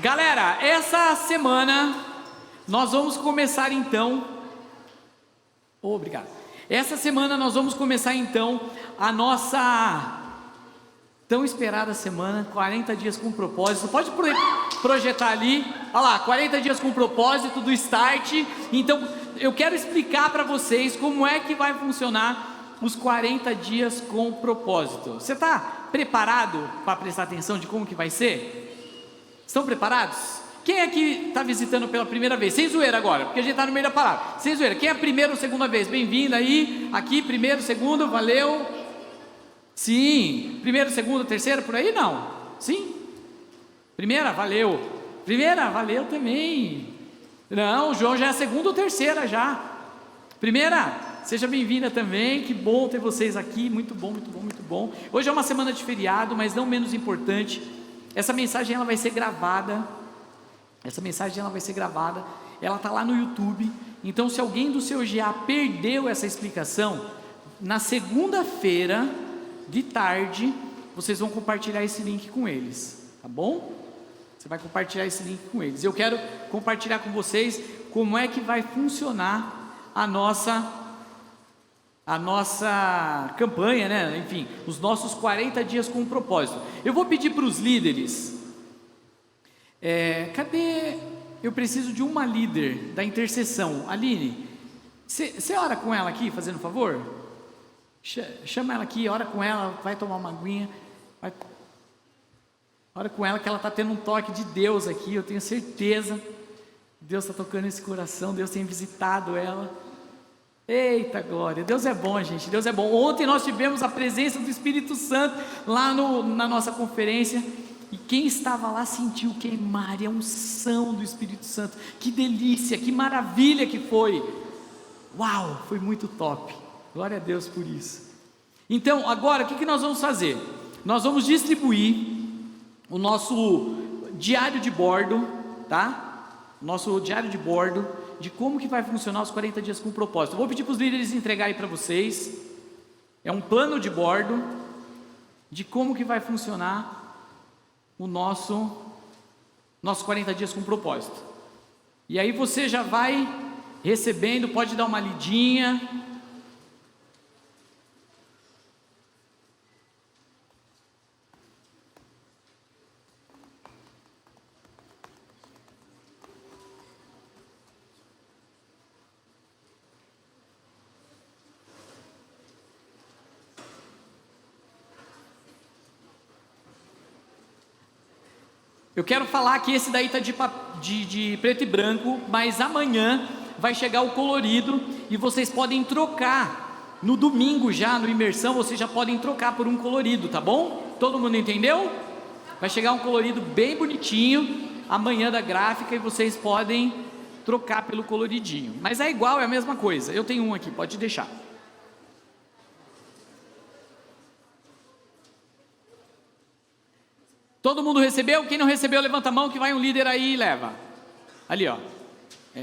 Galera, essa semana nós vamos começar então. Obrigado. Essa semana nós vamos começar então a nossa tão esperada semana, 40 dias com propósito. Pode projetar ali, olha lá, 40 dias com propósito do Start. Então eu quero explicar para vocês como é que vai funcionar os 40 dias com propósito. Você está preparado para prestar atenção de como que vai ser? Estão preparados? Quem aqui está visitando pela primeira vez? Sem zoeira agora, porque a gente está no meio da palavra. Sem zoeira, quem é a primeira ou segunda vez? Bem-vindo aí, aqui, primeiro, segundo, valeu. Sim, primeiro, segundo, terceiro, por aí não? Sim? Primeira, valeu. Primeira, valeu também. Não, o João já é a segunda ou terceira já. Primeira, seja bem-vinda também, que bom ter vocês aqui, muito bom, muito bom, muito bom. Hoje é uma semana de feriado, mas não menos importante, essa mensagem ela vai ser gravada, ela está lá no YouTube, então se alguém do seu GA perdeu essa explicação, na segunda-feira, de tarde, vocês vão compartilhar esse link com eles, tá bom? Você vai compartilhar esse link com eles. Eu quero compartilhar com vocês como é que vai funcionar a nossa campanha, né? Enfim, os nossos 40 dias com um propósito. Eu vou pedir para os líderes, cadê? Eu preciso de uma líder da intercessão. Aline, você ora com ela aqui, fazendo favor? Chama ela aqui, ora com ela, vai tomar uma aguinha, ora com ela que ela está tendo um toque de Deus aqui, eu tenho certeza, Deus está tocando esse coração, Deus tem visitado ela. Eita glória, Deus é bom, gente, Deus é bom. Ontem nós tivemos a presença do Espírito Santo lá na nossa conferência, e quem estava lá sentiu queimar e a unção do Espírito Santo. Que delícia, que maravilha que foi. Uau, foi muito top, glória a Deus por isso. Então agora o que nós vamos fazer? Nós vamos distribuir o nosso diário de bordo, tá? Nosso diário de bordo de como que vai funcionar os 40 dias com propósito. Eu vou pedir para os líderes entregarem para vocês. É um plano de bordo de como que vai funcionar o nossos 40 dias com propósito. E aí você já vai recebendo, pode dar uma lidinha. Eu quero falar que esse daí está de preto e branco, mas amanhã vai chegar o colorido e vocês podem trocar. No domingo já, no imersão, vocês já podem trocar por um colorido, tá bom? Todo mundo entendeu? Vai chegar um colorido bem bonitinho amanhã da gráfica e vocês podem trocar pelo coloridinho. Mas é igual, é a mesma coisa. Eu tenho um aqui, pode deixar. Todo mundo recebeu? Quem não recebeu, levanta a mão que vai um líder aí e leva. Ali, ó.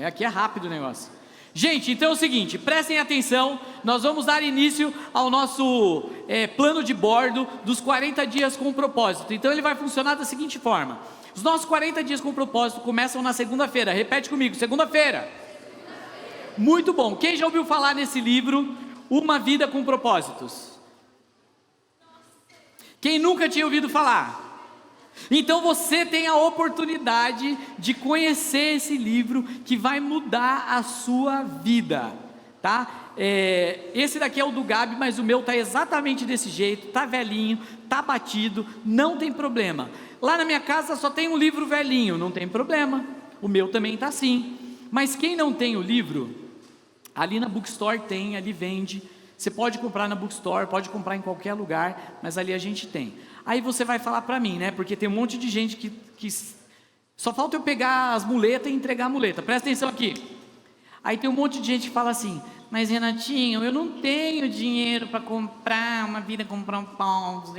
Aqui é rápido o negócio. Gente, então é o seguinte, prestem atenção, nós vamos dar início ao nosso plano de bordo dos 40 dias com propósito. Então ele vai funcionar da seguinte forma: os nossos 40 dias com propósito começam na segunda-feira. Repete comigo, segunda-feira. Muito bom. Quem já ouviu falar nesse livro, Uma Vida com Propósitos? Quem nunca tinha ouvido falar? Então você tem a oportunidade de conhecer esse livro que vai mudar a sua vida, tá? Esse daqui é o do Gabi, mas o meu tá exatamente desse jeito, tá velhinho, tá batido, não tem problema. Lá na minha casa só tem um livro velhinho, não tem problema, o meu também tá assim. Mas quem não tem o livro, ali na bookstore tem, ali vende. Você pode comprar na bookstore, pode comprar em qualquer lugar, mas ali a gente tem. Aí você vai falar para mim, né? Porque tem um monte de gente que só falta eu pegar as muletas e entregar a muleta. Presta atenção aqui. Aí tem um monte de gente que fala assim: mas Renatinho, eu não tenho dinheiro para comprar uma vida com propósito.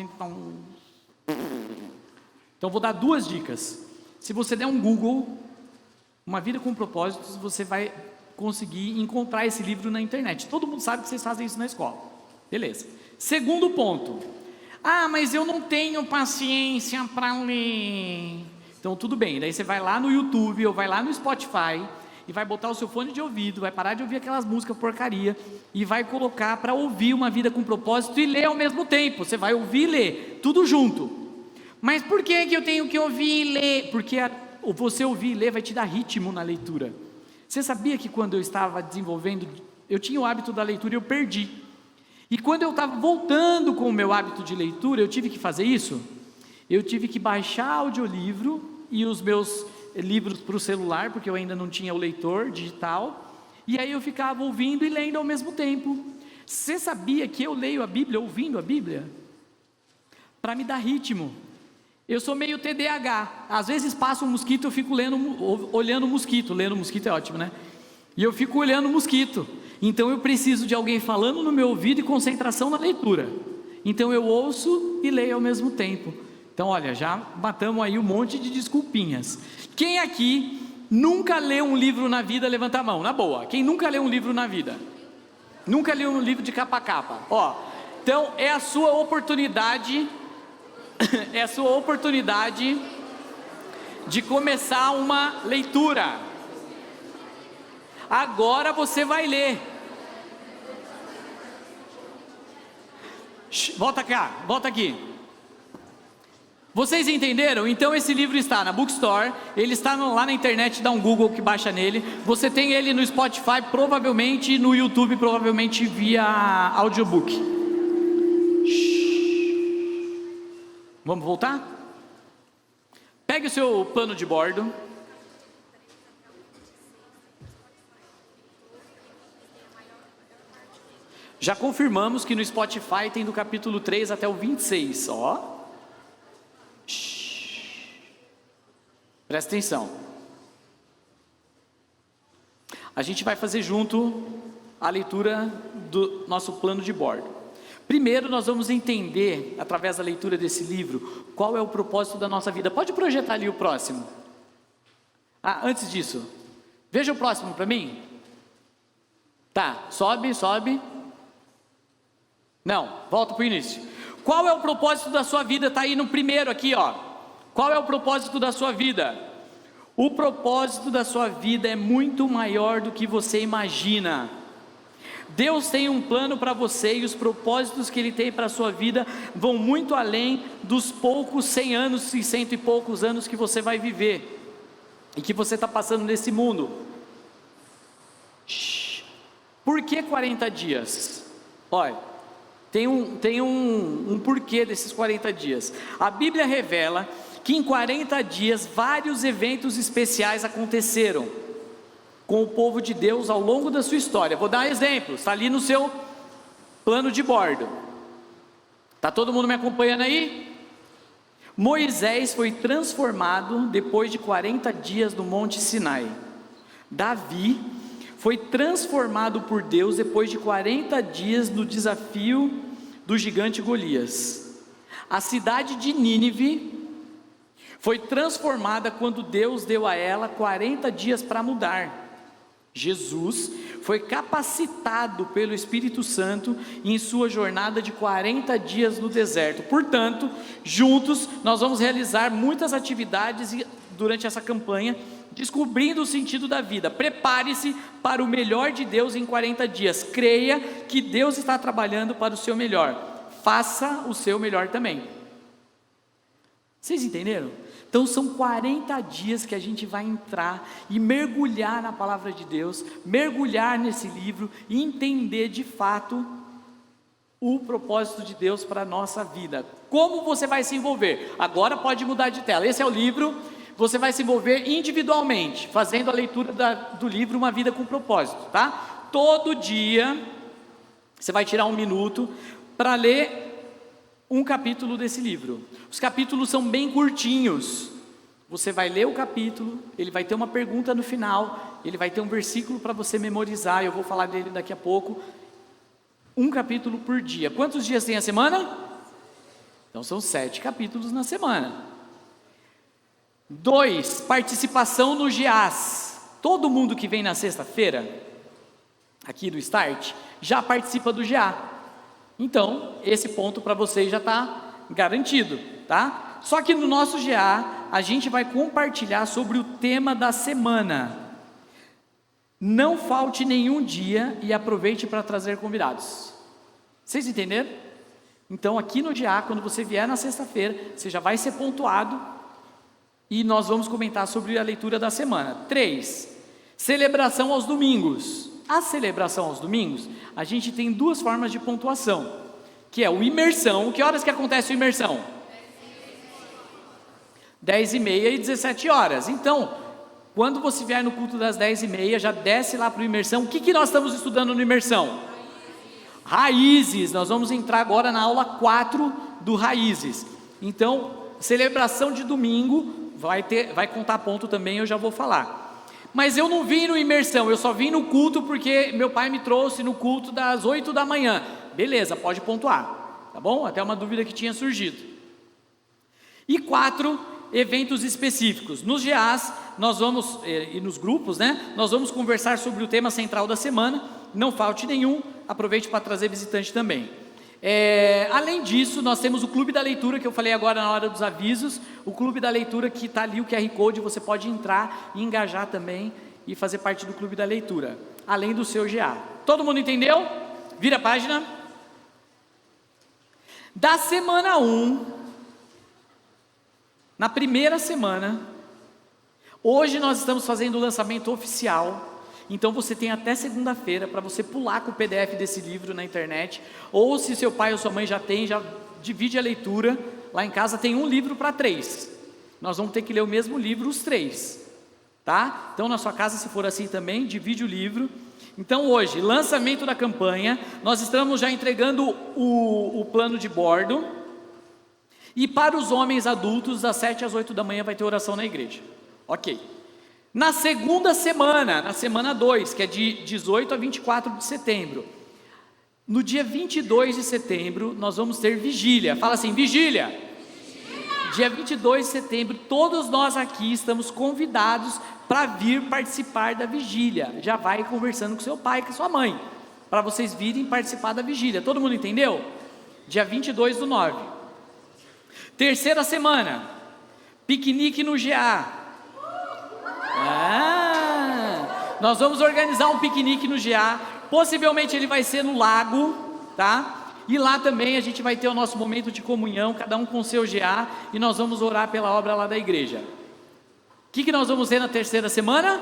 Então vou dar duas dicas. Se você der um Google, Uma Vida com Propósitos, você vai conseguir encontrar esse livro na internet. Todo mundo sabe que vocês fazem isso na escola. Beleza. Segundo ponto. Ah, mas eu não tenho paciência para ler. Então tudo bem, daí você vai lá no YouTube ou vai lá no Spotify e vai botar o seu fone de ouvido, vai parar de ouvir aquelas músicas porcaria e vai colocar para ouvir Uma Vida com Propósito e ler ao mesmo tempo. Você vai ouvir e ler, tudo junto. Mas por que eu tenho que ouvir e ler? Porque você ouvir e ler vai te dar ritmo na leitura. Você sabia que quando eu estava desenvolvendo, eu tinha o hábito da leitura e eu perdi. E quando eu estava voltando com o meu hábito de leitura, eu tive que fazer isso. Eu tive que baixar audiolivro e os meus livros para o celular, porque eu ainda não tinha o leitor digital, e aí eu ficava ouvindo e lendo ao mesmo tempo. Você sabia que eu leio a Bíblia ouvindo a Bíblia? Para me dar ritmo. Eu sou meio TDAH, às vezes passa um mosquito, eu fico olhando o mosquito, lendo o mosquito é ótimo, né? E eu fico olhando o mosquito, então eu preciso de alguém falando no meu ouvido e concentração na leitura, então eu ouço e leio ao mesmo tempo. Então olha, já matamos aí um monte de desculpinhas. Quem aqui nunca leu um livro na vida, levanta a mão, na boa. Quem nunca leu um livro na vida? Nunca leu um livro de capa a capa? Ó, então é a sua oportunidade, é a sua oportunidade de começar uma leitura. Agora você vai ler. Volta cá, volta aqui. Vocês entenderam? Então esse livro está na Bookstore, ele está lá na internet, dá um Google que baixa nele. Você tem ele no Spotify, provavelmente no YouTube, provavelmente via audiobook. Vamos voltar? Pegue o seu plano de bordo. Já confirmamos que no Spotify tem do capítulo 3 até o 26, ó. Presta atenção. A gente vai fazer junto a leitura do nosso plano de bordo. Primeiro nós vamos entender, através da leitura desse livro, qual é o propósito da nossa vida. Pode projetar ali o próximo. Antes disso, veja o próximo para mim. Tá, sobe. Não, volta para o início. Qual é o propósito da sua vida? Está aí no primeiro aqui, ó. Qual é o propósito da sua vida? O propósito da sua vida é muito maior do que você imagina. Deus tem um plano para você e os propósitos que Ele tem para a sua vida vão muito além dos poucos 100 anos e 100 e poucos anos que você vai viver e que você está passando nesse mundo. Por que 40 dias? Olha, tem um porquê desses 40 dias. A Bíblia revela que em 40 dias vários eventos especiais aconteceram com o povo de Deus ao longo da sua história. Vou dar exemplos, está ali no seu plano de bordo. Está todo mundo me acompanhando aí? Moisés foi transformado depois de 40 dias no Monte Sinai. Davi foi transformado por Deus depois de 40 dias no desafio do gigante Golias. A cidade de Nínive foi transformada quando Deus deu a ela 40 dias para mudar. Jesus foi capacitado pelo Espírito Santo em sua jornada de 40 dias no deserto. Portanto, juntos nós vamos realizar muitas atividades durante essa campanha, descobrindo o sentido da vida. Prepare-se para o melhor de Deus em 40 dias. Creia que Deus está trabalhando para o seu melhor. Faça o seu melhor também. Vocês entenderam? Então são 40 dias que a gente vai entrar e mergulhar na palavra de Deus, mergulhar nesse livro e entender de fato o propósito de Deus para a nossa vida. Como você vai se envolver? Agora pode mudar de tela. Esse é o livro. Você vai se envolver individualmente, fazendo a leitura do livro Uma Vida com Propósito, tá? Todo dia você vai tirar um minuto para ler um capítulo desse livro. Os capítulos são bem curtinhos. Você vai ler o capítulo, ele vai ter uma pergunta no final, ele vai ter um versículo para você memorizar, eu vou falar dele daqui a pouco. Um capítulo por dia. Quantos dias tem a semana? Então são 7 capítulos na semana. 2, participação no GEAS. Todo mundo que vem na sexta-feira, aqui do Start, já participa do GEA. Então, esse ponto para vocês já está garantido, tá? Só que no nosso GA, a gente vai compartilhar sobre o tema da semana. Não falte nenhum dia e aproveite para trazer convidados. Vocês entenderam? Então aqui no GA, quando você vier na sexta-feira, você já vai ser pontuado e nós vamos comentar sobre a leitura da semana. 3, celebração aos domingos. A celebração aos domingos, a gente tem 2 formas de pontuação, que é o imersão. Que horas que acontece o imersão? 10h30 e 17 horas. Então, quando você vier no culto das 10h30, já desce lá para o imersão. O que nós estamos estudando no imersão? Raízes. Nós vamos entrar agora na aula 4 do Raízes. Então, celebração de domingo, vai contar ponto também, eu já vou falar. Mas eu não vim no imersão, eu só vim no culto porque meu pai me trouxe no culto das 8 da manhã. Beleza, pode pontuar, tá bom? Até uma dúvida que tinha surgido. E 4, eventos específicos. Nos GAs, nós vamos, e nos grupos, né? Nós vamos conversar sobre o tema central da semana. Não falte nenhum, aproveite para trazer visitante também. Além disso, nós temos o Clube da Leitura, que eu falei agora na hora dos avisos. O Clube da Leitura, que está ali o QR Code, você pode entrar e engajar também e fazer parte do Clube da Leitura, além do seu GA. Todo mundo entendeu? Vira a página. Da semana 1, na primeira semana, hoje nós estamos fazendo o lançamento oficial. Então você tem até segunda-feira para você pular com o PDF desse livro na internet, ou se seu pai ou sua mãe já tem, já divide a leitura. Lá em casa tem um livro para 3, nós vamos ter que ler o mesmo livro os 3, tá? Então na sua casa, se for assim também, divide o livro. Então hoje, lançamento da campanha, nós estamos já entregando o plano de bordo, e para os homens adultos, das 7 às 8 da manhã vai ter oração na igreja, ok? Na segunda semana, na semana 2, que é de 18 a 24 de setembro, no dia 22 de setembro, nós vamos ter vigília. Fala assim, vigília. Dia 22 de setembro, todos nós aqui estamos convidados para vir participar da vigília. Já vai conversando com seu pai e com sua mãe, para vocês virem participar da vigília. Todo mundo entendeu? Dia 22/9. Terceira semana, piquenique no GA. Nós vamos organizar um piquenique no GA, possivelmente ele vai ser no lago, tá? E lá também a gente vai ter o nosso momento de comunhão, cada um com o seu GA, e nós vamos orar pela obra lá da igreja. O que nós vamos ter na terceira semana?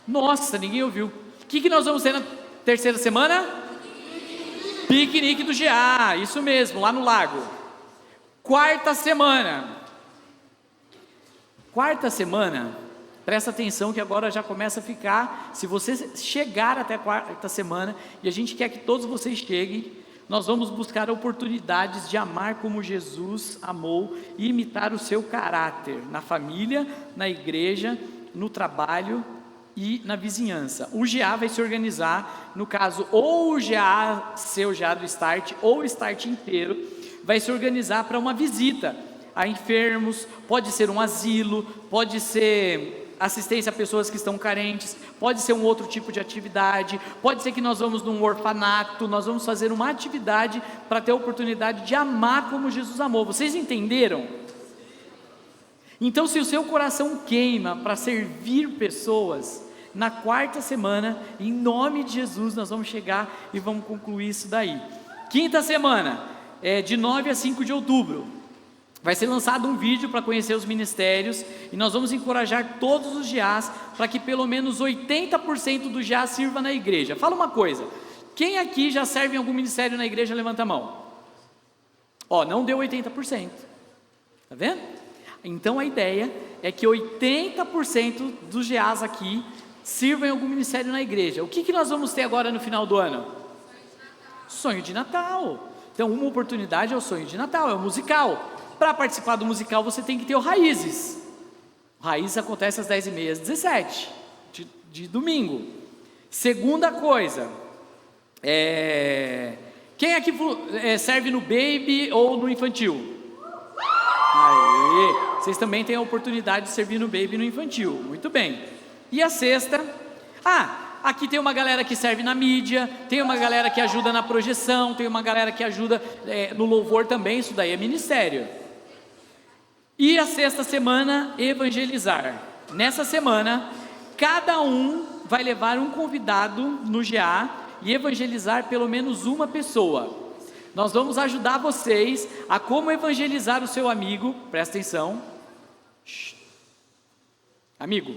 Nossa, ninguém ouviu. O que nós vamos ter na terceira semana? Piquenique do GA, isso mesmo, lá no lago. Quarta semana, presta atenção que agora já começa a ficar, se você chegar até a quarta semana, e a gente quer que todos vocês cheguem, nós vamos buscar oportunidades de amar como Jesus amou e imitar o seu caráter, na família, na igreja, no trabalho e na vizinhança. O GA vai se organizar, no caso, ou o GA, seu GA do Start, ou o Start inteiro, vai se organizar para uma visita a enfermos, pode ser um asilo, pode ser assistência a pessoas que estão carentes, pode ser um outro tipo de atividade, pode ser que nós vamos num orfanato, nós vamos fazer uma atividade para ter a oportunidade de amar como Jesus amou. Vocês entenderam? Então, se o seu coração queima para servir pessoas, na quarta semana, em nome de Jesus, nós vamos chegar e vamos concluir isso daí. Quinta semana, de 9 a 5 de outubro, vai ser lançado um vídeo para conhecer os ministérios, e nós vamos encorajar todos os GAs para que pelo menos 80% do GA sirva na igreja. Fala uma coisa, quem aqui já serve em algum ministério na igreja, levanta a mão. Não deu 80%, tá vendo? Então a ideia é que 80% dos GAs aqui sirvam em algum ministério na igreja. O que nós vamos ter agora no final do ano? Sonho de Natal. Então uma oportunidade é o sonho de Natal, é o musical. Para participar do musical você tem que ter o Raízes. O Raízes acontece às 10h30 às 17 de domingo. Segunda coisa, quem aqui serve no Baby ou no Infantil? Aê, vocês também têm a oportunidade de servir no Baby e no Infantil, muito bem. E a sexta, aqui tem uma galera que serve na mídia, tem uma galera que ajuda na projeção, tem uma galera que ajuda no louvor também, isso daí é ministério. E a sexta semana, evangelizar. Nessa semana, cada um vai levar um convidado no GA e evangelizar pelo menos uma pessoa. Nós vamos ajudar vocês a como evangelizar o seu amigo. Presta atenção. Amigo,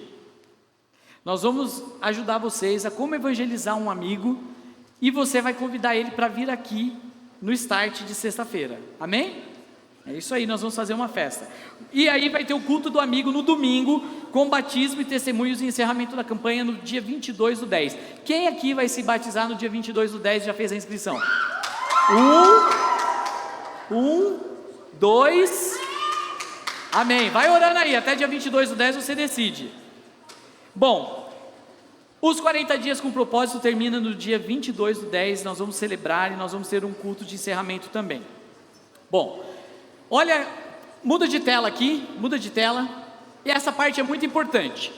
nós vamos ajudar vocês a como evangelizar um amigo e você vai convidar ele para vir aqui no start de sexta-feira. Amém? É isso aí, nós vamos fazer uma festa. E aí vai ter o culto do amigo no domingo, com batismo e testemunhos e encerramento da campanha no dia 22/10. Quem aqui vai se batizar no dia 22/10 já fez a inscrição? 2. Amém. Vai orando aí, até dia 22/10 você decide. Bom, os 40 dias com propósito termina no dia 22/10. Nós vamos celebrar e nós vamos ter um culto de encerramento também. Bom, olha, muda de tela aqui, muda de tela. E essa parte é muito importante.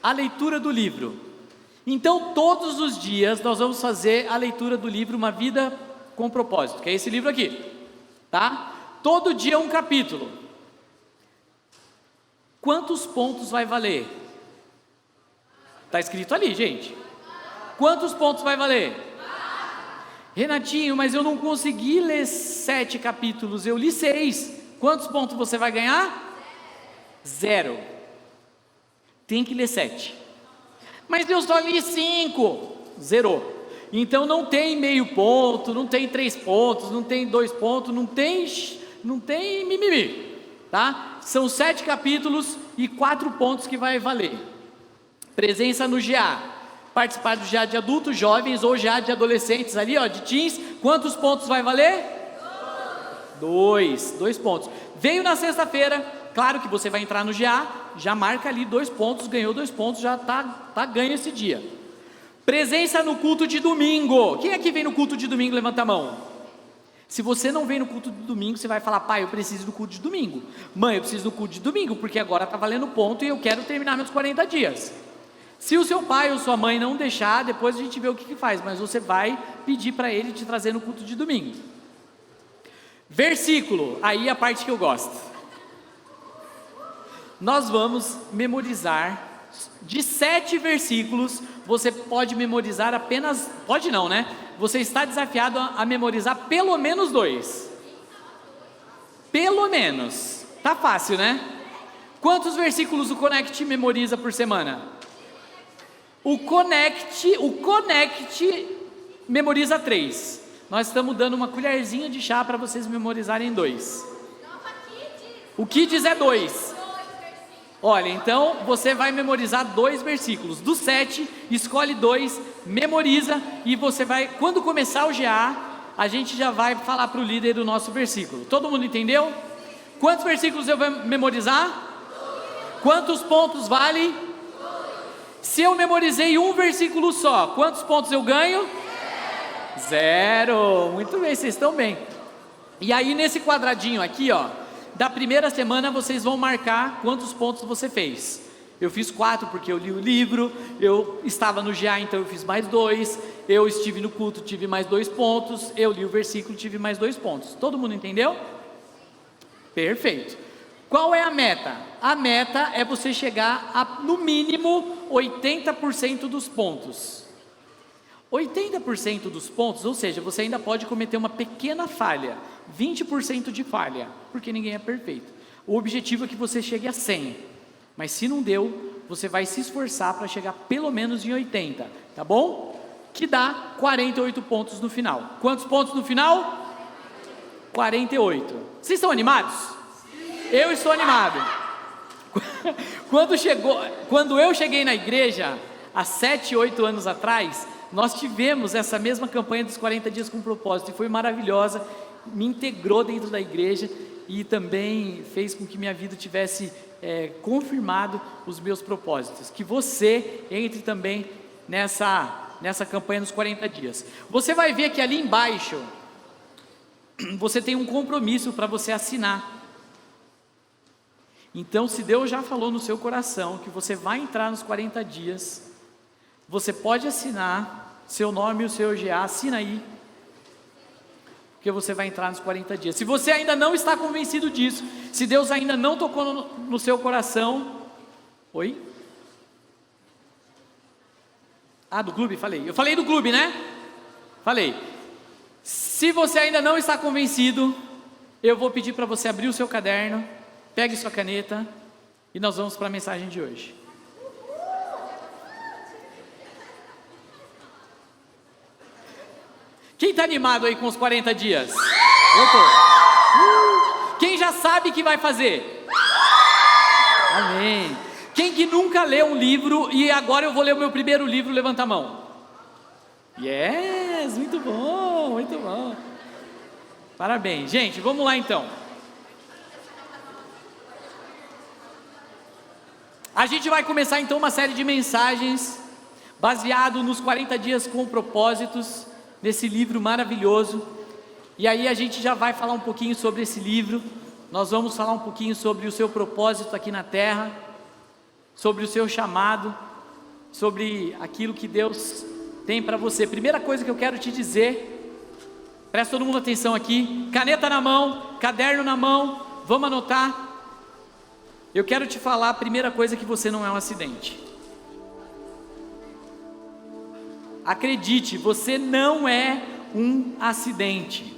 A leitura do livro. Então, todos os dias nós vamos fazer a leitura do livro Uma Vida com Propósito, que é esse livro aqui, tá? Todo dia um capítulo. Quantos pontos vai valer? Está escrito ali, gente. Quantos pontos vai valer? Renatinho, mas eu não consegui ler 7 capítulos, eu li 6. Quantos pontos você vai ganhar? 0. Tem que ler 7. Mas eu só li 5. Zerou. Então não tem meio ponto, não tem 3 pontos, não tem 2 pontos, não tem mimimi, tá? São 7 capítulos e 4 pontos que vai valer. Presença no GA. Participar do GA de adultos, jovens ou GA de adolescentes ali, ó, de teens. Quantos pontos vai valer? 2 pontos. Veio na sexta-feira, claro que você vai entrar no GA, já marca ali 2 pontos, ganhou 2 pontos, já tá ganho esse dia. Presença no culto de domingo. Quem aqui vem no culto de domingo, levanta a mão. Se você não vem no culto de domingo, você vai falar: pai, eu preciso do culto de domingo. Mãe, eu preciso do culto de domingo, porque agora está valendo ponto e eu quero terminar meus 40 dias. Se o seu pai ou sua mãe não deixar, depois a gente vê o que faz, mas você vai pedir para ele te trazer no culto de domingo. Versículo, aí a parte que eu gosto. Nós vamos memorizar de 7 versículos. Você pode memorizar apenas, pode não, né? Você está desafiado a memorizar pelo menos 2. Pelo menos. Tá fácil, né? Quantos versículos o Connect memoriza por semana? O Connect memoriza 3. Nós estamos dando uma colherzinha de chá para vocês memorizarem 2. O Kids é 2. Olha, então você vai memorizar 2 versículos. Do 7, escolhe 2, memoriza e você vai, quando começar o GA, a gente já vai falar para o líder o nosso versículo. Todo mundo entendeu? Quantos versículos eu vou memorizar? Quantos pontos vale? Se eu memorizei um versículo só, quantos pontos eu ganho? 0. Muito bem, vocês estão bem. E aí nesse quadradinho aqui, ó, da primeira semana vocês vão marcar quantos pontos você fez. Eu fiz 4 porque eu li o livro, eu estava no GA, então eu fiz mais 2, eu estive no culto, tive mais 2 pontos, eu li o versículo, tive mais 2 pontos. Todo mundo entendeu? Perfeito. Qual é a meta? A meta é você chegar a, no mínimo, 80% dos pontos. 80% dos pontos, ou seja, você ainda pode cometer uma pequena falha, 20% de falha, porque ninguém é perfeito. O objetivo é que você chegue a 100, mas se não deu, você vai se esforçar para chegar pelo menos em 80, tá bom? Que dá 48 pontos no final. Quantos pontos no final? 48. Vocês estão animados? Eu estou animado. Quando eu cheguei na igreja, há 7, 8 anos atrás, nós tivemos essa mesma campanha dos 40 dias com propósito, e foi maravilhosa, me integrou dentro da igreja, e também fez com que minha vida tivesse confirmado os meus propósitos, que você entre também nessa campanha dos 40 dias, você vai ver que ali embaixo, você tem um compromisso para você assinar. Então, se Deus já falou no seu coração que você vai entrar nos 40 dias, você pode assinar seu nome e o seu GA, assina aí. porque você vai entrar nos 40 dias. Se você ainda não está convencido disso, se Deus ainda não tocou no seu coração... Oi? Ah, do clube, falei. Eu falei do clube, né? Falei. Se você ainda não está convencido, eu vou pedir para você abrir o seu caderno, pegue sua caneta e nós vamos para a mensagem de hoje. Quem está animado aí com os 40 dias? Eu tô. Quem já sabe que vai fazer? Amém. Quem que nunca leu um livro e agora eu vou ler o meu primeiro livro, levanta a mão. Yes, muito bom, muito bom. Parabéns. Gente, vamos lá então. A gente vai começar então uma série de mensagens baseado nos 40 dias com propósitos, nesse livro maravilhoso. E aí a gente já vai falar um pouquinho sobre esse livro. Nós vamos falar um pouquinho sobre o seu propósito aqui na terra, sobre o seu chamado, sobre aquilo que Deus tem para você. Primeira coisa que eu quero te dizer, presta todo mundo atenção aqui, caneta na mão, caderno na mão, vamos anotar. Eu quero te falar a primeira coisa, que você não é um acidente. Acredite, você não é um acidente.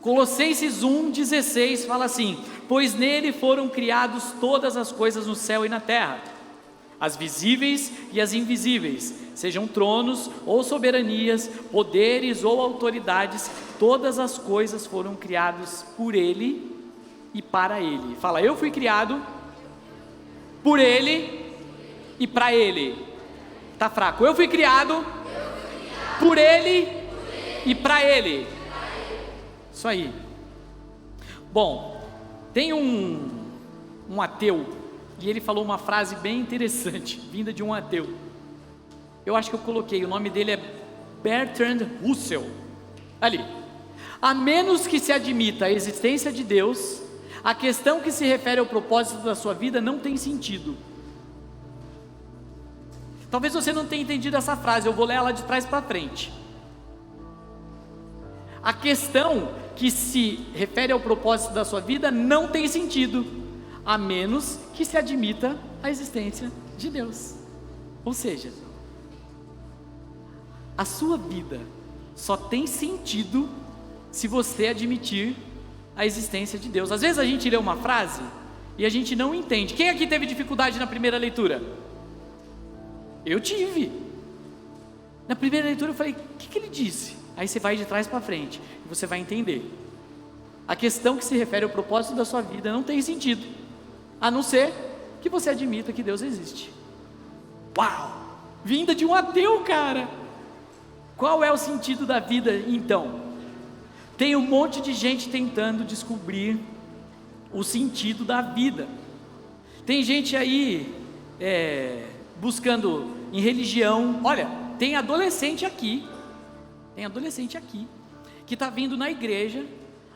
Colossenses 1,16 fala assim: pois nele foram criados todas as coisas no céu e na terra, as visíveis e as invisíveis, sejam tronos ou soberanias, poderes ou autoridades, todas as coisas foram criadas por ele e para ele. Fala, eu fui criado por ele e para ele. Tá fraco. Eu fui criado por ele e para ele. Isso aí. Bom, tem um ateu, e ele falou uma frase bem interessante, vinda de um ateu. Eu acho que eu coloquei, o nome dele é Bertrand Russell. Ali. A menos que se admita a existência de Deus, a questão que se refere ao propósito da sua vida não tem sentido. Talvez você não tenha entendido essa frase, eu vou ler ela de trás para frente. A questão que se refere ao propósito da sua vida não tem sentido, a menos que se admita a existência de Deus. Ou seja, a sua vida só tem sentido se você admitir a existência de Deus. Às vezes a gente lê uma frase e a gente não entende. Quem aqui teve dificuldade na primeira leitura? Eu tive. Na primeira leitura eu falei, o que ele disse? Aí você vai de trás para frente e você vai entender. A questão que se refere ao propósito da sua vida não tem sentido, a não ser que você admita que Deus existe. Uau! Vinda de um ateu, cara! Qual é o sentido da vida então? Tem um monte de gente tentando descobrir o sentido da vida. Tem gente aí buscando em religião. Olha, tem adolescente aqui que está vindo na igreja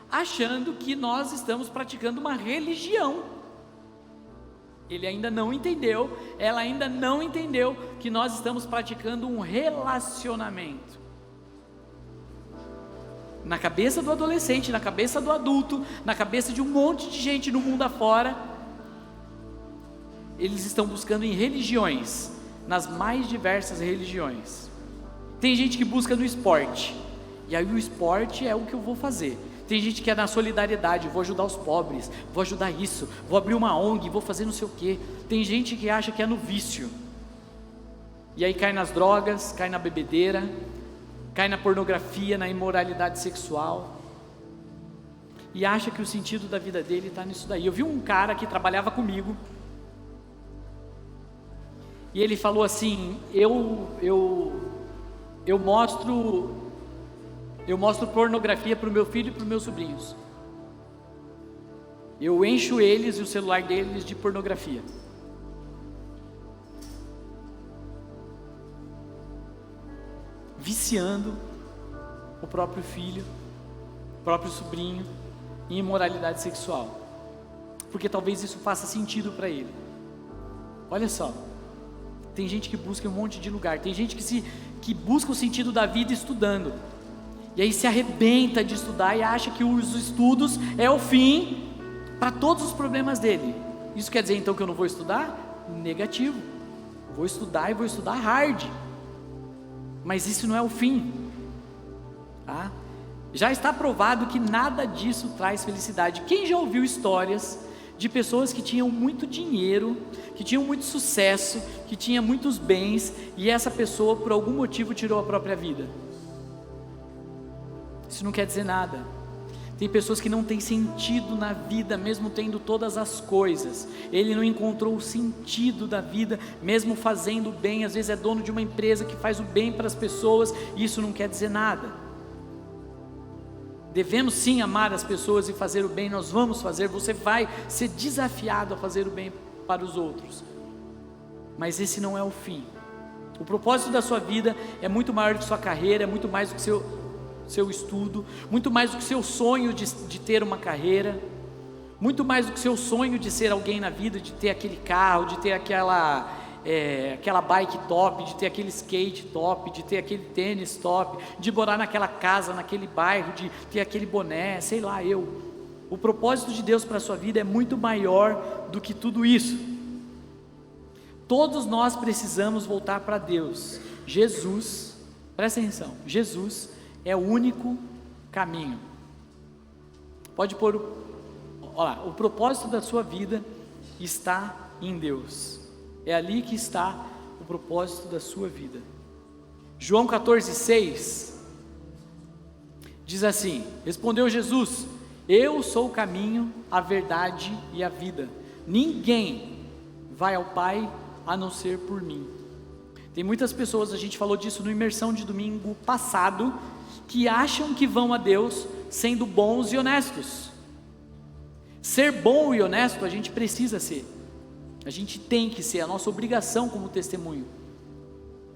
achando que nós estamos praticando uma religião. Ele ainda não entendeu, ela ainda não entendeu que nós estamos praticando um relacionamento. Na cabeça do adolescente, na cabeça do adulto, na cabeça de um monte de gente no mundo afora, eles estão buscando em religiões, nas mais diversas religiões. Tem gente que busca no esporte, e aí o esporte é o que eu vou fazer. Tem gente que é na solidariedade, vou ajudar os pobres, vou ajudar isso, vou abrir uma ONG, vou fazer não sei o quê. Tem gente que acha que é no vício, e aí cai nas drogas, cai na bebedeira, cai na pornografia, na imoralidade sexual, e acha que o sentido da vida dele está nisso daí. Eu vi um cara que trabalhava comigo, e ele falou assim, eu mostro pornografia para o meu filho e para os meus sobrinhos. Eu encho eles e o celular deles de pornografia. Viciando o próprio filho, o próprio sobrinho em imoralidade sexual, porque talvez isso faça sentido para ele. Olha só, tem gente que busca um monte de lugar, tem gente que busca o sentido da vida estudando. e aí se arrebenta de estudar e acha que os estudos é o fim para todos os problemas dele. Isso quer dizer então que eu não vou estudar? Negativo, vou estudar e vou estudar hard, mas isso não é o fim, tá? Já está provado que nada disso traz felicidade. Quem já ouviu histórias de pessoas que tinham muito dinheiro, que tinham muito sucesso, que tinham muitos bens, e essa pessoa por algum motivo tirou a própria vida? Isso não quer dizer nada. Tem pessoas que não têm sentido na vida, mesmo tendo todas as coisas. Ele não encontrou o sentido da vida, mesmo fazendo bem. Às vezes é dono de uma empresa que faz o bem para as pessoas, e isso não quer dizer nada. Devemos sim amar as pessoas e fazer o bem, nós vamos fazer. Você vai ser desafiado a fazer o bem para os outros, mas esse não é o fim. O propósito da sua vida é muito maior do que sua carreira, é muito mais do que seu estudo, muito mais do que seu sonho de ter uma carreira, muito mais do que seu sonho de ser alguém na vida, de ter aquele carro, de ter aquela bike top, de ter aquele skate top, de ter aquele tênis top, de morar naquela casa, naquele bairro, de ter aquele boné, sei lá eu. O propósito de Deus para a sua vida é muito maior do que tudo isso. Todos nós precisamos voltar para Deus. Jesus, presta atenção, Jesus é o único caminho. Pode pôr, olha lá, o propósito da sua vida está em Deus. É ali que está o propósito da sua vida. João 14,6 diz assim: respondeu Jesus: eu sou o caminho, a verdade e a vida. Ninguém vai ao Pai a não ser por mim. Tem muitas pessoas, a gente falou disso no imersão de domingo passado, que acham que vão a Deus sendo bons e honestos. Ser bom e honesto a gente precisa ser. A gente tem que ser, a nossa obrigação como testemunho,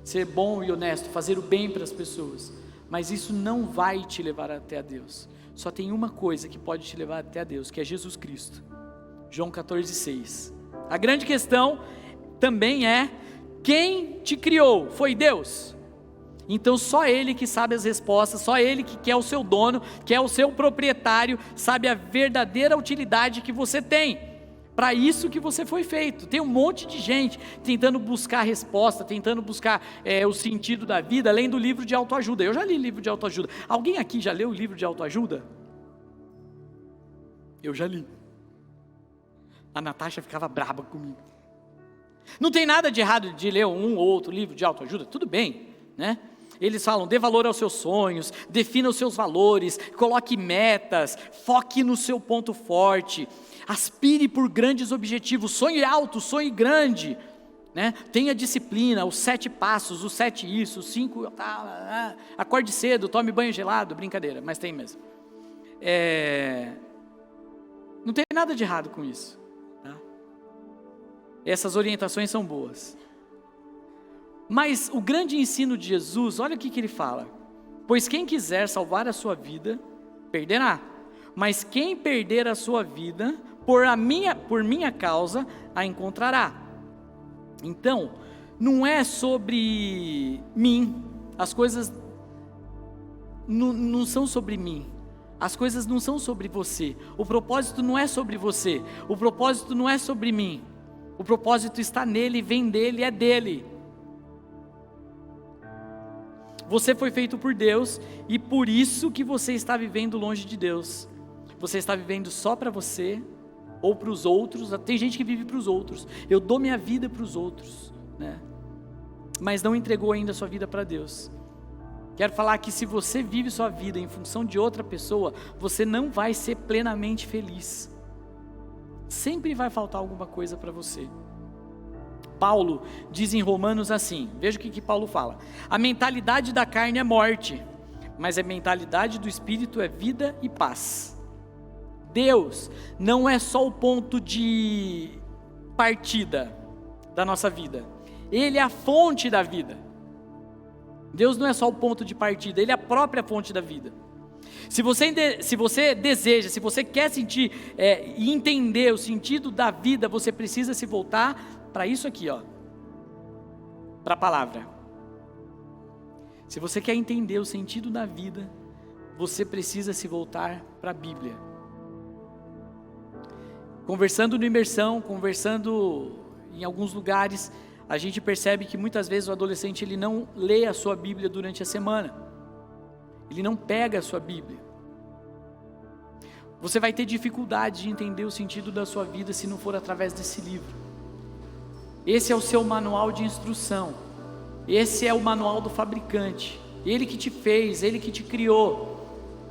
ser bom e honesto, fazer o bem para as pessoas, mas isso não vai te levar até a Deus. Só tem uma coisa que pode te levar até a Deus, que é Jesus Cristo. João 14,6. A grande questão também é: quem te criou? Foi Deus? Então só Ele que sabe as respostas, só Ele que é o seu dono, que é o seu proprietário, sabe a verdadeira utilidade que você tem. Para isso que você foi feito. Tem um monte de gente tentando buscar a resposta, tentando buscar o sentido da vida, além do livro de autoajuda. Eu já li livro de autoajuda. Alguém aqui já leu o livro de autoajuda? Eu já li. A Natasha ficava braba comigo. Não tem nada de errado de ler um ou outro livro de autoajuda, tudo bem, né? Eles falam: dê valor aos seus sonhos, defina os seus valores, coloque metas, foque no seu ponto forte, aspire por grandes objetivos, sonhe alto, sonhe grande, né? Tenha disciplina, os 7 passos, os 7 isso, os 5, acorde cedo, tome banho gelado, brincadeira, mas tem mesmo. Não tem nada de errado com isso, tá? Essas orientações são boas. Mas o grande ensino de Jesus, olha o que ele fala: pois quem quiser salvar a sua vida, perderá, mas quem perder a sua vida, por minha causa, a encontrará. Então, não é sobre mim, as coisas não são sobre mim, as coisas não são sobre você, o propósito não é sobre você, o propósito não é sobre mim, o propósito está nele, vem dele, é dele. Você foi feito por Deus, e por isso que você está vivendo longe de Deus. Você está vivendo só para você, ou para os outros. Tem gente que vive para os outros. Eu dou minha vida para os outros, né? Mas não entregou ainda a sua vida para Deus. Quero falar que se você vive sua vida em função de outra pessoa, você não vai ser plenamente feliz. Sempre vai faltar alguma coisa para você. Paulo diz em Romanos assim, veja o que Paulo fala: a mentalidade da carne é morte, mas a mentalidade do Espírito é vida e paz. Deus não é só o ponto de partida da nossa vida, Ele é a fonte da vida. Deus não é só o ponto de partida, Ele é a própria fonte da vida. Se você deseja, se você quer sentir e entender o sentido da vida, você precisa se voltar para isso aqui, para a palavra. Se você quer entender o sentido da vida, você precisa se voltar para a Bíblia. Conversando no Imersão, conversando em alguns lugares, a gente percebe que muitas vezes o adolescente ele não lê a sua Bíblia durante a semana. Ele não pega a sua Bíblia. Você vai ter dificuldade de entender o sentido da sua vida se não for através desse livro. Esse é o seu manual de instrução. Esse é o manual do fabricante. Ele que te fez, Ele que te criou.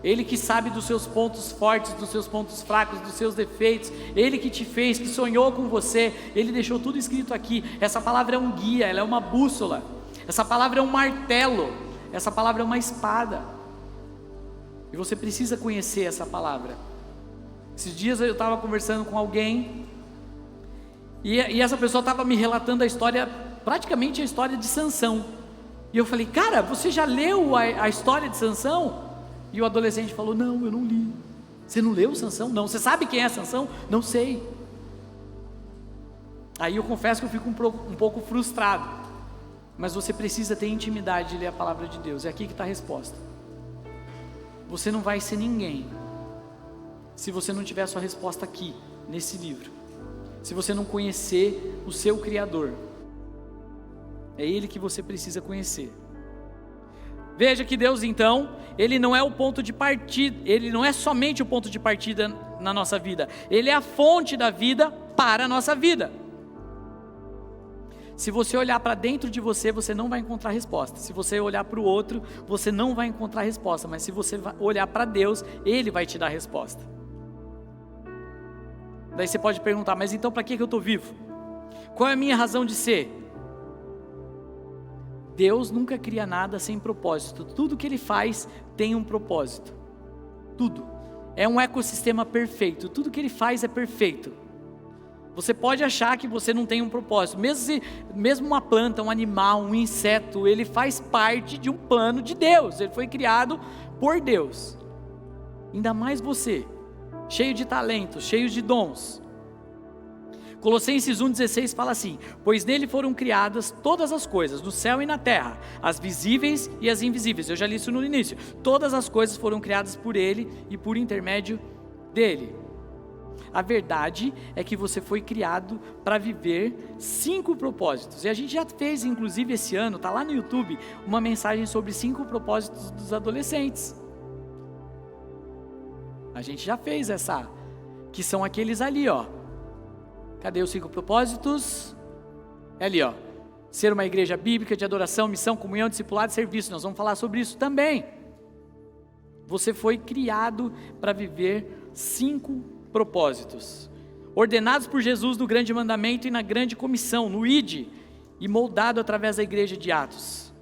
Ele que sabe dos seus pontos fortes, dos seus pontos fracos, dos seus defeitos. Ele que te fez, que sonhou com você. Ele deixou tudo escrito aqui. Essa palavra é um guia, ela é uma bússola. Essa palavra é um martelo. Essa palavra é uma espada. E você precisa conhecer essa palavra. Esses dias eu estava conversando com alguém e essa pessoa estava me relatando a história, praticamente a história de Sansão. E eu falei, cara, você já leu a história de Sansão? E o adolescente falou, não, eu não li. Você não leu Sansão? Não. Você sabe quem é Sansão? Não sei. Aí eu confesso que eu fico um pouco frustrado. Mas você precisa ter intimidade de ler a palavra de Deus. É aqui que está a resposta. Você não vai ser ninguém se você não tiver a sua resposta aqui, nesse livro. Se você não conhecer o seu Criador. É Ele que você precisa conhecer. Veja que Deus então, Ele não é o ponto de partida, Ele não é somente o ponto de partida na nossa vida, Ele é a fonte da vida para a nossa vida. Se você olhar para dentro de você, você não vai encontrar resposta. Se você olhar para o outro, você não vai encontrar resposta. Mas se você olhar para Deus, Ele vai te dar a resposta. Daí você pode perguntar, mas então para que eu estou vivo? Qual é a minha razão de ser? Deus nunca cria nada sem propósito. Tudo que Ele faz tem um propósito. Tudo. É um ecossistema perfeito. Tudo que Ele faz é perfeito. Você pode achar que você não tem um propósito. Mesmo uma planta, um animal, um inseto, ele faz parte de um plano de Deus. Ele foi criado por Deus. Ainda mais você, cheio de talentos, cheio de dons. Colossenses 1,16 fala assim: pois nele foram criadas todas as coisas, no céu e na terra, as visíveis e as invisíveis. Eu já li isso no início. Todas as coisas foram criadas por ele e por intermédio dele. A verdade é que você foi criado para viver 5 propósitos. E a gente já fez, inclusive esse ano, está lá no YouTube, uma mensagem sobre 5 propósitos dos adolescentes. A gente já fez essa, que são aqueles ali, ó. Cadê os 5 propósitos? É ali, ó. Ser uma igreja bíblica de adoração, missão, comunhão, discipulado e serviço. Nós vamos falar sobre isso também. Você foi criado para viver 5 propósitos. Ordenados por Jesus no grande mandamento e na grande comissão, no ID, e moldado através da igreja de Atos.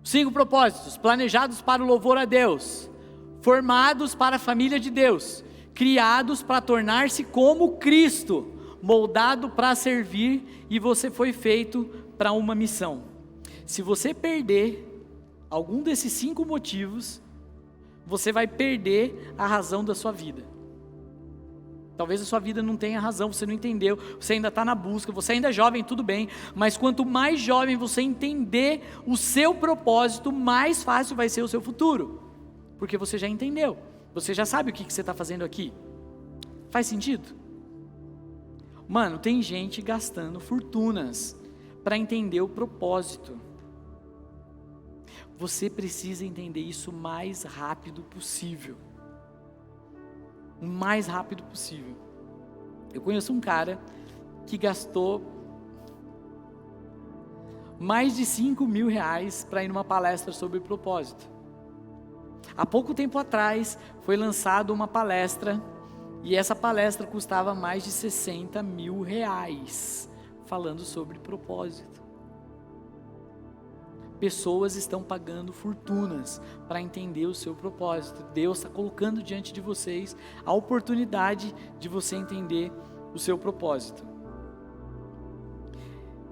5 propósitos, planejados para o louvor a Deus, formados para a família de Deus, criados para tornar-se como Cristo, moldado para servir, e você foi feito para uma missão. Se você perder algum desses 5 motivos, você vai perder a razão da sua vida. Talvez a sua vida não tenha razão, você não entendeu, você ainda está na busca, você ainda é jovem, tudo bem, mas quanto mais jovem você entender o seu propósito, mais fácil vai ser o seu futuro, porque você já entendeu, você já sabe o que você está fazendo aqui. Faz sentido? Mano, tem gente gastando fortunas para entender o propósito. Você precisa entender isso o mais rápido possível. O mais rápido possível. Eu conheço um cara que gastou mais de 5 mil reais para ir numa palestra sobre propósito. Há pouco tempo atrás foi lançada uma palestra e essa palestra custava mais de 60 mil reais, falando sobre propósito. Pessoas estão pagando fortunas para entender o seu propósito. Deus está colocando diante de vocês a oportunidade de você entender o seu propósito.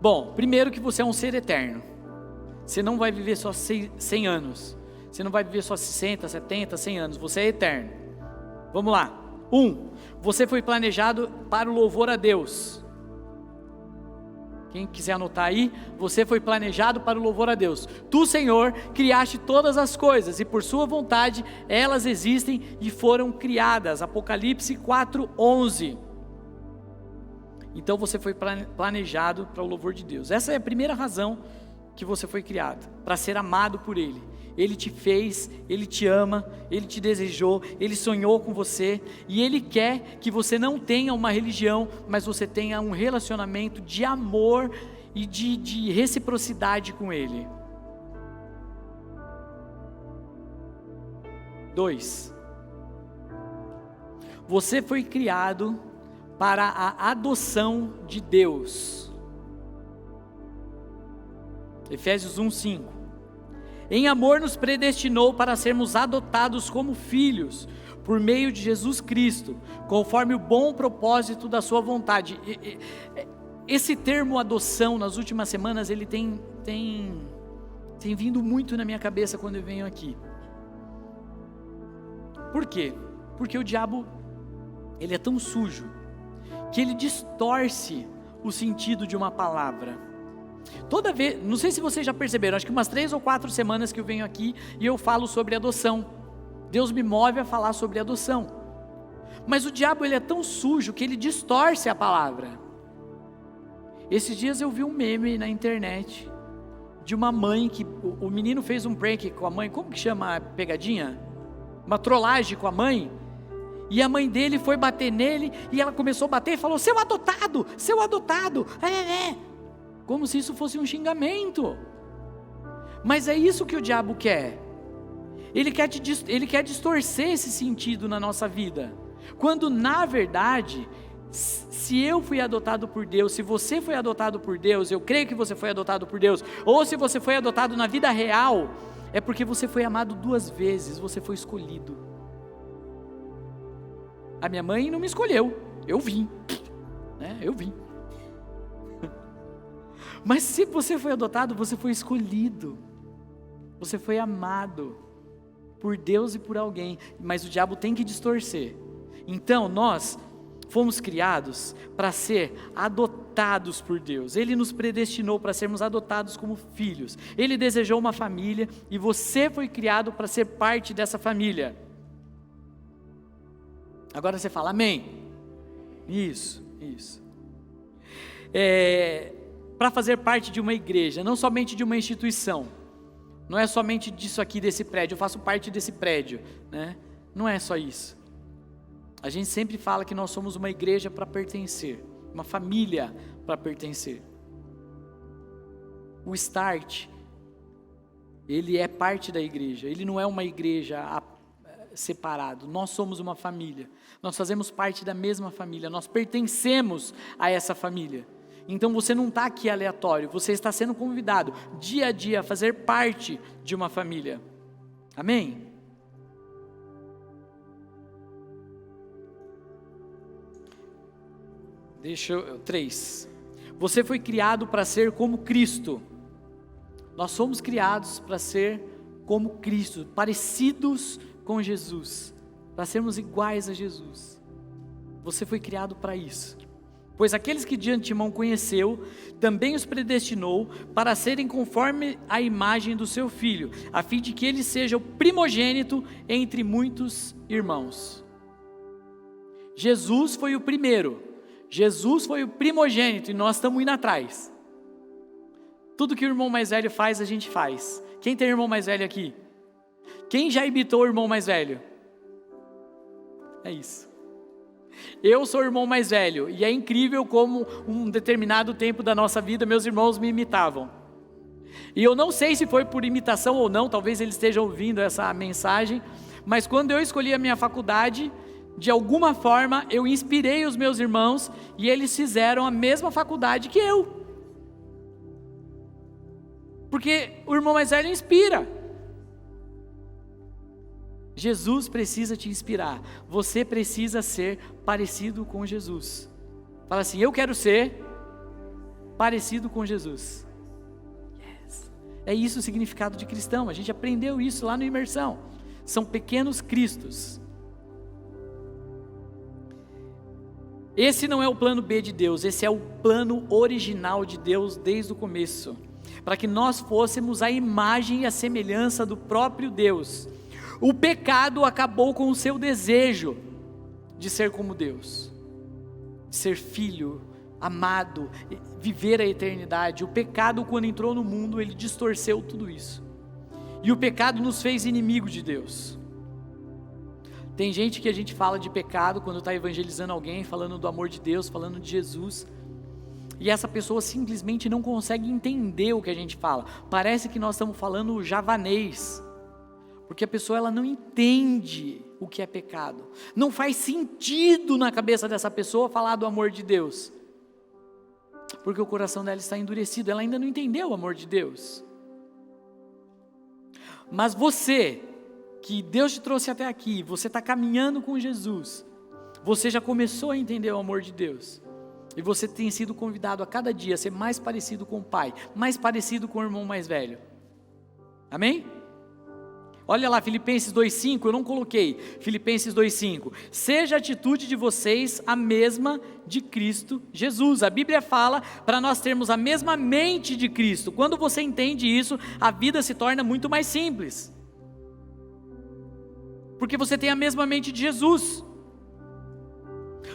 Bom, primeiro que você é um ser eterno. Você não vai viver só 100 anos. Você não vai viver só 60, 70, 100 anos. Você é eterno. Vamos lá. 1. Você foi planejado para o louvor a Deus. Quem quiser anotar aí, você foi planejado para o louvor a Deus. Tu, Senhor, criaste todas as coisas e por sua vontade elas existem e foram criadas. Apocalipse 4:11. Então você foi planejado para o louvor de Deus. Essa é a primeira razão que você foi criado, para ser amado por Ele. Ele te fez, Ele te ama, Ele te desejou, Ele sonhou com você e Ele quer que você não tenha uma religião, mas você tenha um relacionamento de amor e de reciprocidade com Ele. 2. Você foi criado para a adoção de Deus. Efésios 1:5. Em amor nos predestinou para sermos adotados como filhos, por meio de Jesus Cristo, conforme o bom propósito da sua vontade. Esse termo adoção, nas últimas semanas, ele tem vindo muito na minha cabeça quando eu venho aqui. Por quê? Porque o diabo, ele é tão sujo, que ele distorce o sentido de uma palavra. Toda vez, não sei se vocês já perceberam, acho que umas 3 ou 4 semanas que eu venho aqui e eu falo sobre adoção. Deus me move a falar sobre adoção. Mas o diabo, ele é tão sujo que ele distorce a palavra. Esses dias eu vi um meme na internet de uma mãe que o menino fez um prank com a mãe. Como que chama a pegadinha? Uma trollagem com a mãe. E a mãe dele foi bater nele e ela começou a bater e falou: seu adotado, como se isso fosse um xingamento. Mas é isso que o diabo quer. Ele quer distorcer esse sentido na nossa vida. Quando na verdade, se eu fui adotado por Deus, se você foi adotado por Deus, eu creio que você foi adotado por Deus, ou se você foi adotado na vida real, é porque você foi amado 2 vezes, você foi escolhido. A minha mãe não me escolheu, eu vim, né? Eu vim. Mas se você foi adotado, você foi escolhido, você foi amado por Deus e por alguém, mas o diabo tem que distorcer. Então nós fomos criados para ser adotados por Deus. Ele nos predestinou para sermos adotados como filhos. Ele desejou uma família e você foi criado para ser parte dessa família. Agora você fala amém? Isso. Para fazer parte de uma igreja, não somente de uma instituição, não é somente disso aqui, desse prédio, eu faço parte desse prédio, né? Não é só isso. A gente sempre fala que nós somos uma igreja para pertencer, uma família para pertencer. O Start, ele é parte da igreja, ele não é uma igreja separado, nós somos uma família, nós fazemos parte da mesma família, nós pertencemos a essa família. Então você não está aqui aleatório, você está sendo convidado dia a dia a fazer parte de uma família. Amém? Deixa eu... 3. Você foi criado para ser como Cristo. Nós somos criados para ser como Cristo, parecidos com Jesus, para sermos iguais a Jesus. Você foi criado para isso. Pois aqueles que de antemão conheceu, também os predestinou para serem conforme a imagem do seu Filho, a fim de que ele seja o primogênito entre muitos irmãos. Jesus foi o primeiro, Jesus foi o primogênito e nós estamos indo atrás. Tudo que o irmão mais velho faz, a gente faz. Quem tem irmão mais velho aqui? Quem já imitou o irmão mais velho? É isso. Eu sou o irmão mais velho, e é incrível como um determinado tempo da nossa vida, meus irmãos me imitavam. E eu não sei se foi por imitação ou não, talvez eles estejam ouvindo essa mensagem, mas quando eu escolhi a minha faculdade, de alguma forma eu inspirei os meus irmãos, e eles fizeram a mesma faculdade que eu. Porque o irmão mais velho inspira. Jesus precisa te inspirar. Você precisa ser parecido com Jesus. Fala assim: eu quero ser parecido com Jesus. Yes. É isso o significado de cristão. A gente aprendeu isso lá no Imersão. São pequenos cristos. Esse não é o plano B de Deus, esse é o plano original de Deus desde o começo, para que nós fôssemos a imagem e a semelhança do próprio Deus. O pecado acabou com o seu desejo de ser como Deus, de ser filho, amado, viver a eternidade. O pecado, quando entrou no mundo, ele distorceu tudo isso, e o pecado nos fez inimigos de Deus. Tem gente que a gente fala de pecado quando está evangelizando alguém, falando do amor de Deus, falando de Jesus, e essa pessoa simplesmente não consegue entender o que a gente fala. Parece que nós estamos falando javanês, porque a pessoa ela não entende o que é pecado. Não faz sentido na cabeça dessa pessoa falar do amor de Deus, porque o coração dela está endurecido, ela ainda não entendeu o amor de Deus. Mas você, que Deus te trouxe até aqui, você está caminhando com Jesus, você já começou a entender o amor de Deus, e você tem sido convidado a cada dia a ser mais parecido com o Pai, mais parecido com o irmão mais velho. Amém? Olha lá, Filipenses 2,5, eu não coloquei, Filipenses 2,5, seja a atitude de vocês a mesma de Cristo Jesus. A Bíblia fala para nós termos a mesma mente de Cristo. Quando você entende isso, a vida se torna muito mais simples, porque você tem a mesma mente de Jesus.